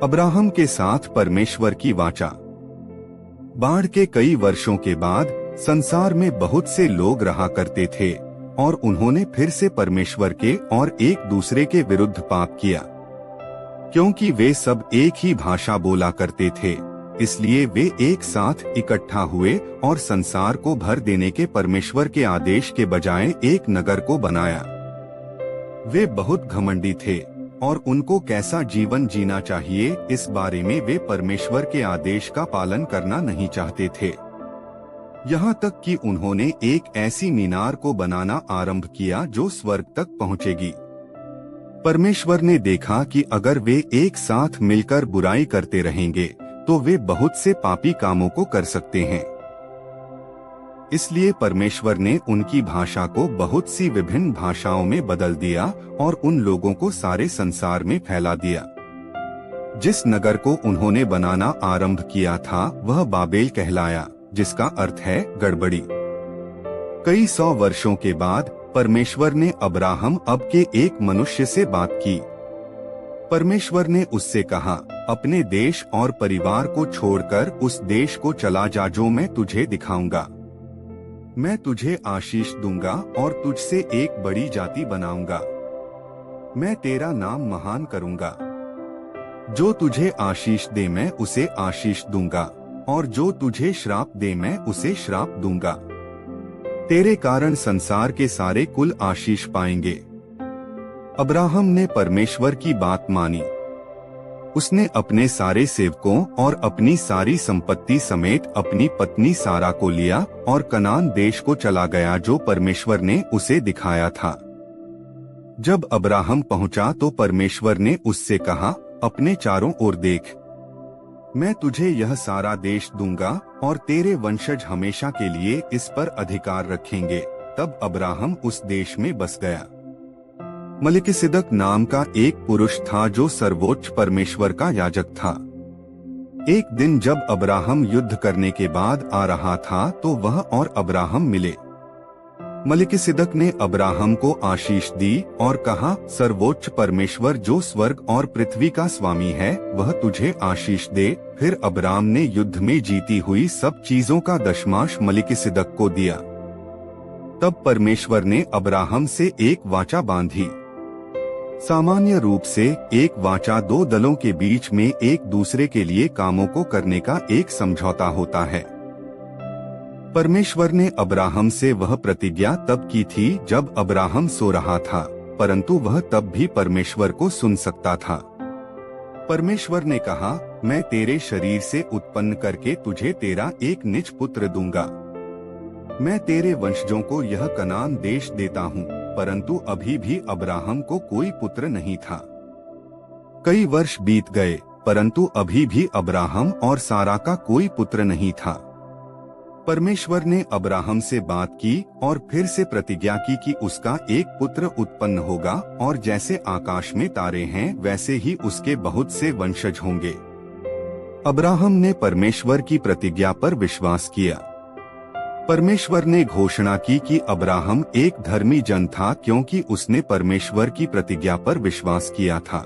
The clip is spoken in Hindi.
अब्राहम के साथ परमेश्वर की वाचा। बाढ़ के कई वर्षों के बाद संसार में बहुत से लोग रहा करते थे और उन्होंने फिर से परमेश्वर के और एक दूसरे के विरुद्ध पाप किया। क्योंकि वे सब एक ही भाषा बोला करते थे, इसलिए वे एक साथ इकट्ठा हुए और संसार को भर देने के परमेश्वर के आदेश के बजाय एक नगर को बनाया। वे बहुत घमंडी थे और उनको कैसा जीवन जीना चाहिए इस बारे में वे परमेश्वर के आदेश का पालन करना नहीं चाहते थे। यहाँ तक कि उन्होंने एक ऐसी मीनार को बनाना आरंभ किया जो स्वर्ग तक पहुँचेगी। परमेश्वर ने देखा कि अगर वे एक साथ मिलकर बुराई करते रहेंगे तो वे बहुत से पापी कामों को कर सकते हैं। इसलिए परमेश्वर ने उनकी भाषा को बहुत सी विभिन्न भाषाओं में बदल दिया और उन लोगों को सारे संसार में फैला दिया। जिस नगर को उन्होंने बनाना आरंभ किया था वह बाबेल कहलाया, जिसका अर्थ है गड़बड़ी। कई 100 वर्षों के बाद परमेश्वर ने अब्राहम अब के एक मनुष्य से बात की। परमेश्वर ने उससे कहा, अपने देश और परिवार को छोड़कर उस देश को चला जा जो मैं तुझे दिखाऊंगा। मैं तुझे आशीष दूंगा और तुझसे एक बड़ी जाति बनाऊंगा। मैं तेरा नाम महान करूंगा। जो तुझे आशीष दे मैं उसे आशीष दूंगा और जो तुझे श्राप दे मैं उसे श्राप दूंगा। तेरे कारण संसार के सारे कुल आशीष पाएंगे। अब्राहम ने परमेश्वर की बात मानी। उसने अपने सारे सेवकों और अपनी सारी संपत्ति समेत अपनी पत्नी सारा को लिया और कनान देश को चला गया जो परमेश्वर ने उसे दिखाया था। जब अब्राहम पहुंचा तो परमेश्वर ने उससे कहा, अपने चारों ओर देख, मैं तुझे यह सारा देश दूंगा और तेरे वंशज हमेशा के लिए इस पर अधिकार रखेंगे। तब अब्राहम उस देश में बस गया। मलिकिसिदक नाम का एक पुरुष था जो सर्वोच्च परमेश्वर का याजक था। एक दिन जब अब्राहम युद्ध करने के बाद आ रहा था तो वह और अब्राहम मिले। मलिकिसिदक ने अब्राहम को आशीष दी और कहा, सर्वोच्च परमेश्वर जो स्वर्ग और पृथ्वी का स्वामी है वह तुझे आशीष दे। फिर अब्राम ने युद्ध में जीती हुई सब चीजों का दशमांश मलिकिसिदक को दिया। तब परमेश्वर ने अब्राहम से एक वाचा बांधी। सामान्य रूप से एक वाचा दो दलों के बीच में एक दूसरे के लिए कामों को करने का एक समझौता होता है। परमेश्वर ने अब्राहम से वह प्रतिज्ञा तब की थी जब अब्राहम सो रहा था, परंतु वह तब भी परमेश्वर को सुन सकता था। परमेश्वर ने कहा, मैं तेरे शरीर से उत्पन्न करके तुझे तेरा एक निज पुत्र दूंगा। मैं तेरे वंशजों को यह कनान देश देता हूँ। परंतु अभी भी अब्राहम को कोई पुत्र नहीं था। कई वर्ष बीत गए, परंतु अभी भी अब्राहम और सारा का कोई पुत्र नहीं था। परमेश्वर ने अब्राहम से बात की और फिर से प्रतिज्ञा की कि उसका एक पुत्र उत्पन्न होगा और जैसे आकाश में तारे हैं वैसे ही उसके बहुत से वंशज होंगे। अब्राहम ने परमेश्वर की प्रतिज्ञा पर विश्वास किया। परमेश्वर ने घोषणा की कि अब्राहम एक धर्मी जन था क्योंकि उसने परमेश्वर की प्रतिज्ञा पर विश्वास किया था।